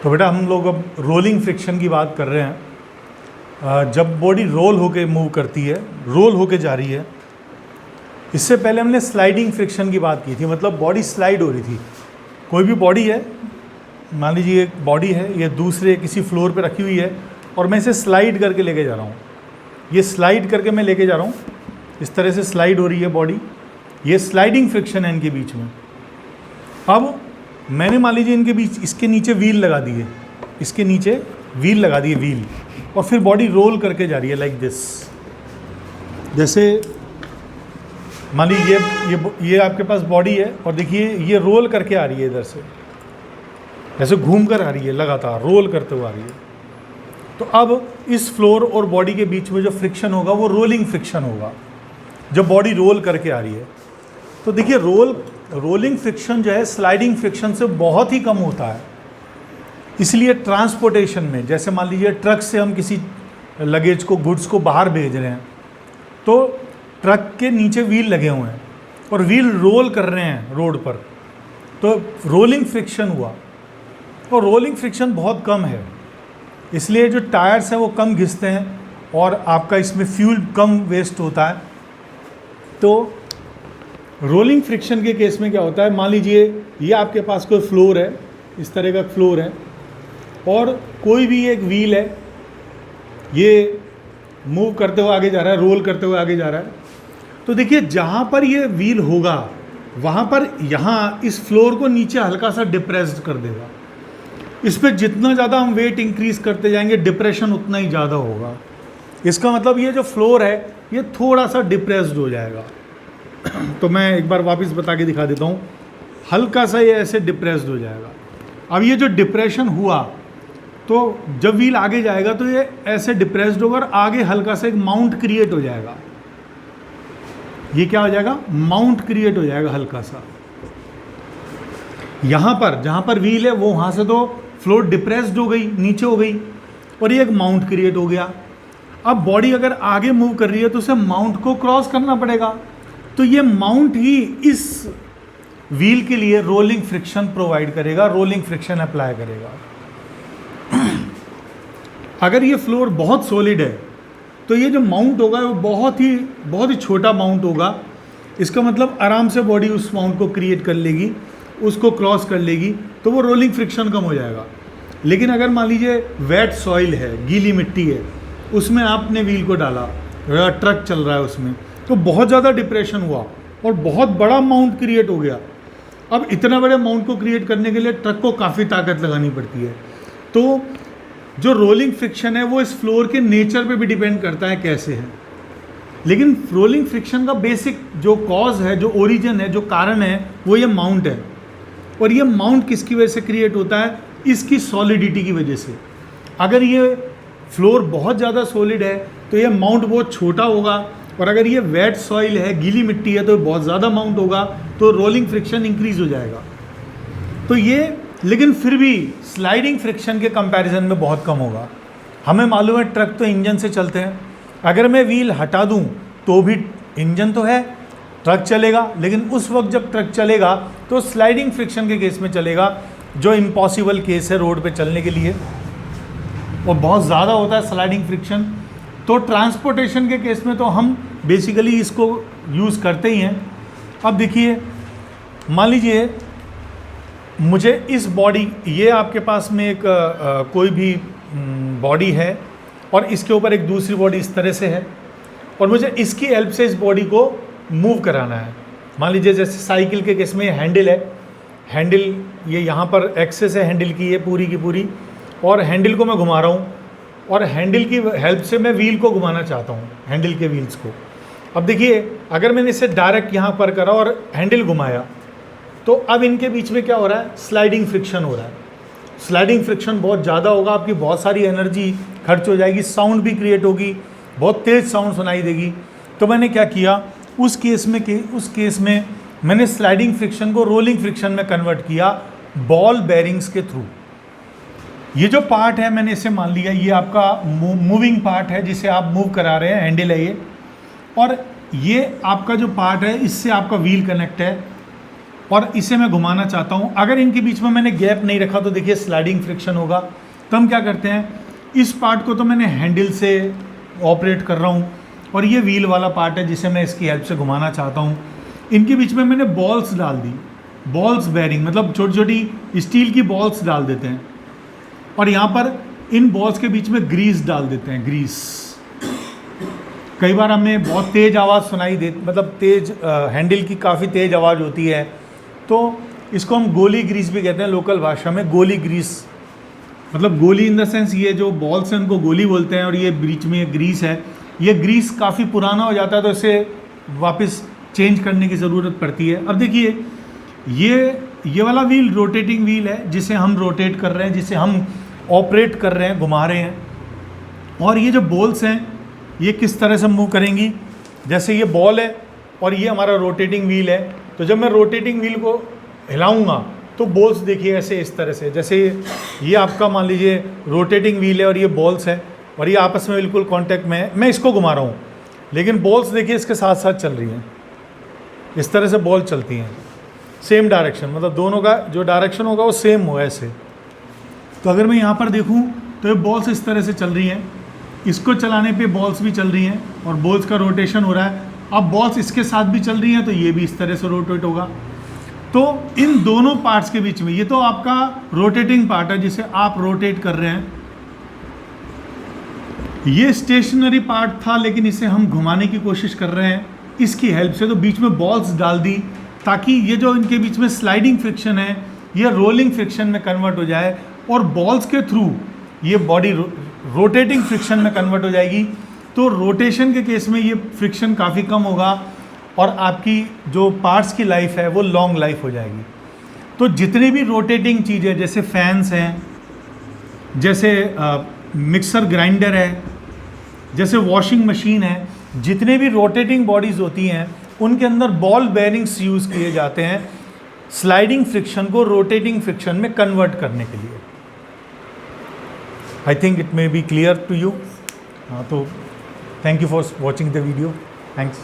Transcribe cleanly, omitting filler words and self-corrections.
तो बेटा हम लोग अब रोलिंग फ्रिक्शन की बात कर रहे हैं। जब बॉडी रोल होके मूव करती है, रोल होके जा रही है, इससे पहले हमने स्लाइडिंग फ्रिक्शन की बात की थी, मतलब बॉडी स्लाइड हो रही थी। कोई भी बॉडी है, मान लीजिए एक बॉडी है, ये दूसरे किसी फ्लोर पे रखी हुई है और मैं इसे स्लाइड करके लेके जा रहा हूँ। ये स्लाइड करके मैं लेके जा रहा हूँ, इस तरह से स्लाइड हो रही है बॉडी, ये स्लाइडिंग फ्रिक्शन है इनके बीच में। अब मैंने मान लीजिए इनके बीच, इसके नीचे व्हील लगा दिए, इसके नीचे व्हील लगा दिए, व्हील, और फिर बॉडी रोल करके जा रही है लाइक दिस। जैसे मान लीजिए ये आपके पास बॉडी है और देखिए ये रोल करके आ रही है, इधर से ऐसे घूम कर आ रही है, लगातार रोल करते हुए आ रही है। तो अब इस फ्लोर और बॉडी के बीच में जो फ्रिक्शन होगा वो रोलिंग फ्रिक्शन होगा, जब बॉडी रोल करके आ रही है। तो देखिए रोलिंग फ्रिक्शन जो है स्लाइडिंग फ्रिक्शन से बहुत ही कम होता है। इसलिए ट्रांसपोर्टेशन में, जैसे मान लीजिए ट्रक से हम किसी लगेज को, गुड्स को बाहर भेज रहे हैं, तो ट्रक के नीचे व्हील लगे हुए हैं और व्हील रोल कर रहे हैं रोड पर, तो रोलिंग फ्रिक्शन हुआ। और रोलिंग फ्रिक्शन बहुत कम है, इसलिए जो टायर्स हैं वो कम घिसते हैं और आपका इसमें फ्यूल कम वेस्ट होता है। तो रोलिंग फ्रिक्शन के केस में क्या होता है, मान लीजिए ये आपके पास कोई फ्लोर है, इस तरह का फ्लोर है और कोई भी एक व्हील है, ये मूव करते हुए आगे जा रहा है, रोल करते हुए आगे जा रहा है। तो देखिए जहाँ पर ये व्हील होगा वहाँ पर, यहाँ इस फ्लोर को नीचे हल्का सा डिप्रेस्ड कर देगा। इस पर जितना ज़्यादा हम वेट इंक्रीज करते जाएंगे, डिप्रेशन उतना ही ज़्यादा होगा। इसका मतलब ये जो फ्लोर है ये थोड़ा सा डिप्रेस्ड हो जाएगा। तो मैं एक बार वापस बता के दिखा देता हूँ, हल्का सा ये ऐसे डिप्रेस्ड हो जाएगा। अब ये जो डिप्रेशन हुआ, तो जब व्हील आगे जाएगा तो ये ऐसे डिप्रेस्ड होगा और आगे हल्का सा एक माउंट क्रिएट हो जाएगा। ये क्या हो जाएगा, माउंट क्रिएट हो जाएगा हल्का सा। यहाँ पर जहाँ पर व्हील है वो वहाँ से तो फ्लोर डिप्रेस्ड हो गई, नीचे हो गई, और ये एक माउंट क्रिएट हो गया। अब बॉडी अगर आगे मूव कर रही है तो उसे माउंट को क्रॉस करना पड़ेगा, तो ये माउंट ही इस व्हील के लिए रोलिंग फ्रिक्शन प्रोवाइड करेगा, रोलिंग फ्रिक्शन अप्लाई करेगा। अगर ये फ्लोर बहुत सॉलिड है तो ये जो माउंट होगा वो बहुत ही छोटा माउंट होगा। इसका मतलब आराम से बॉडी उस माउंट को क्रिएट कर लेगी, उसको क्रॉस कर लेगी, तो वो रोलिंग फ्रिक्शन कम हो जाएगा। लेकिन अगर मान लीजिए वेट सॉइल है, गीली मिट्टी है, उसमें आपने व्हील को डाला, ट्रक चल रहा है उसमें, तो बहुत ज़्यादा डिप्रेशन हुआ और बहुत बड़ा माउंट क्रिएट हो गया। अब इतना बड़े माउंट को क्रिएट करने के लिए ट्रक को काफ़ी ताकत लगानी पड़ती है। तो जो रोलिंग फ्रिक्शन है वो इस फ्लोर के नेचर पे भी डिपेंड करता है कैसे है। लेकिन रोलिंग फ्रिक्शन का बेसिक जो कॉज है, जो ओरिजिन है, जो कारण है, वो ये माउंट है। और ये माउंट किसकी वजह से क्रिएट होता है, इसकी सॉलिडिटी की वजह से। अगर ये फ्लोर बहुत ज़्यादा सॉलिड है तो ये माउंट बहुत छोटा होगा, और अगर ये वेट सॉइल है, गीली मिट्टी है, तो बहुत ज़्यादा माउंट होगा, तो रोलिंग फ्रिक्शन इंक्रीज हो जाएगा। तो ये, लेकिन फिर भी स्लाइडिंग फ्रिक्शन के कंपैरिजन में बहुत कम होगा। हमें मालूम है ट्रक तो इंजन से चलते हैं, अगर मैं व्हील हटा दूं तो भी इंजन तो है, ट्रक चलेगा, लेकिन उस वक्त जब ट्रक चलेगा तो स्लाइडिंग फ्रिक्शन के केस में चलेगा, जो इम्पॉसिबल केस है रोड पे चलने के लिए, और बहुत ज़्यादा होता है स्लाइडिंग फ्रिक्शन। तो ट्रांसपोर्टेशन के केस में तो हम बेसिकली इसको यूज़ करते ही हैं। अब देखिए, मान लीजिए मुझे इस बॉडी, ये आपके पास में एक कोई भी बॉडी है और इसके ऊपर एक दूसरी बॉडी इस तरह से है, और मुझे इसकी हेल्प से इस बॉडी को मूव कराना है। मान लीजिए जैसे साइकिल के केस में हैंडल है, हैंडल ये यहाँ पर एक्सेस है हैंडल की, ये पूरी की पूरी, और हैंडल को मैं घुमा रहा हूँ, और हैंडल की हेल्प से मैं व्हील को घुमाना चाहता हूँ, हैंडल के व्हील्स को। अब देखिए, अगर मैंने इसे डायरेक्ट यहाँ पर करा और हैंडल घुमाया, तो अब इनके बीच में क्या हो रहा है, स्लाइडिंग फ्रिक्शन हो रहा है। स्लाइडिंग फ्रिक्शन बहुत ज़्यादा होगा, आपकी बहुत सारी एनर्जी खर्च हो जाएगी, साउंड भी क्रिएट होगी, बहुत तेज़ साउंड सुनाई देगी। तो मैंने क्या किया, उस केस में मैंने स्लाइडिंग फ्रिक्शन को रोलिंग फ्रिक्शन में कन्वर्ट किया बॉल बेरिंग्स के थ्रू। ये जो पार्ट है मैंने इसे मान लिया, ये आपका मूविंग पार्ट है जिसे आप मूव करा रहे हैं, हैंडल है ये, और ये आपका जो पार्ट है इससे आपका व्हील कनेक्ट है। और इसे मैं घुमाना चाहता हूँ। अगर इनके बीच में मैंने गैप नहीं रखा तो देखिए स्लाइडिंग फ्रिक्शन होगा। तो हम क्या करते हैं, इस पार्ट को तो मैंने हैंडल से ऑपरेट कर रहा हूँ और ये व्हील वाला पार्ट है जिसे मैं इसकी हेल्प से घुमाना चाहता हूँ। इनके बीच में मैंने बॉल्स डाल दी, बॉल्स बेरिंग मतलब छोटी छोटी स्टील की बॉल्स डाल देते हैं और यहाँ पर इन बॉल्स के बीच में ग्रीस डाल देते हैं, ग्रीस। कई बार हमें बहुत तेज़ आवाज़ सुनाई दे, मतलब तेज़ हैंडल की काफ़ी तेज़ आवाज़ होती है, तो इसको हम गोली ग्रीस भी कहते हैं लोकल भाषा में। गोली ग्रीस मतलब गोली इन द सेंस ये जो बॉल्स हैं उनको गोली बोलते हैं और ये बीच में ये ग्रीस है। ये ग्रीस काफ़ी पुराना हो जाता है तो इसे वापस चेंज करने की ज़रूरत पड़ती है। अब देखिए ये वाला व्हील रोटेटिंग व्हील है जिसे हम रोटेट कर रहे हैं, जिसे हम ऑपरेट कर रहे हैं, घुमा रहे हैं। और ये जो बॉल्स हैं ये किस तरह से मूव करेंगी, जैसे ये बॉल है और ये हमारा रोटेटिंग व्हील है। तो जब मैं रोटेटिंग व्हील को हिलाऊंगा तो बॉल्स देखिए ऐसे इस तरह से, जैसे ये आपका मान लीजिए रोटेटिंग व्हील है और ये बॉल्स है और ये आपस में बिल्कुल कांटेक्ट में है। मैं इसको घुमा रहा हूँ लेकिन बॉल्स देखिए इसके साथ साथ चल रही हैं, इस तरह से बॉल चलती हैं सेम डायरेक्शन, मतलब दोनों का जो डायरेक्शन होगा वो सेम हो ऐसे। तो अगर मैं यहाँ पर देखूँ तो ये बॉल्स इस तरह से चल रही हैं, इसको चलाने पे बॉल्स भी चल रही हैं और बॉल्स का रोटेशन हो रहा है। अब बॉल्स इसके साथ भी चल रही हैं तो ये भी इस तरह से रोटेट होगा। तो इन दोनों पार्ट्स के बीच में ये तो आपका रोटेटिंग पार्ट है जिसे आप रोटेट कर रहे हैं, ये स्टेशनरी पार्ट था लेकिन इसे हम घुमाने की कोशिश कर रहे हैं इसकी हेल्प से। तो बीच में बॉल्स डाल दी ताकि ये जो इनके बीच में स्लाइडिंग फ्रिक्शन है ये रोलिंग फ्रिक्शन में कन्वर्ट हो जाए और बॉल्स के थ्रू ये बॉडी रोटेटिंग फ्रिक्शन में कन्वर्ट हो जाएगी। तो रोटेशन के केस में ये फ्रिक्शन काफ़ी कम होगा और आपकी जो पार्ट्स की लाइफ है वो लॉन्ग लाइफ हो जाएगी। तो जितनी भी रोटेटिंग चीज़ें जैसे फैंस हैं, जैसे मिक्सर ग्राइंडर है, जैसे वॉशिंग मशीन है, जितने भी रोटेटिंग बॉडीज़ होती हैं उनके अंदर बॉल बेयरिंग्स यूज़ किए जाते हैं स्लाइडिंग फ्रिक्शन को रोटेटिंग फ्रिक्शन में कन्वर्ट करने के लिए। I think it may be clear to you. तो thank you for watching the video, thanks.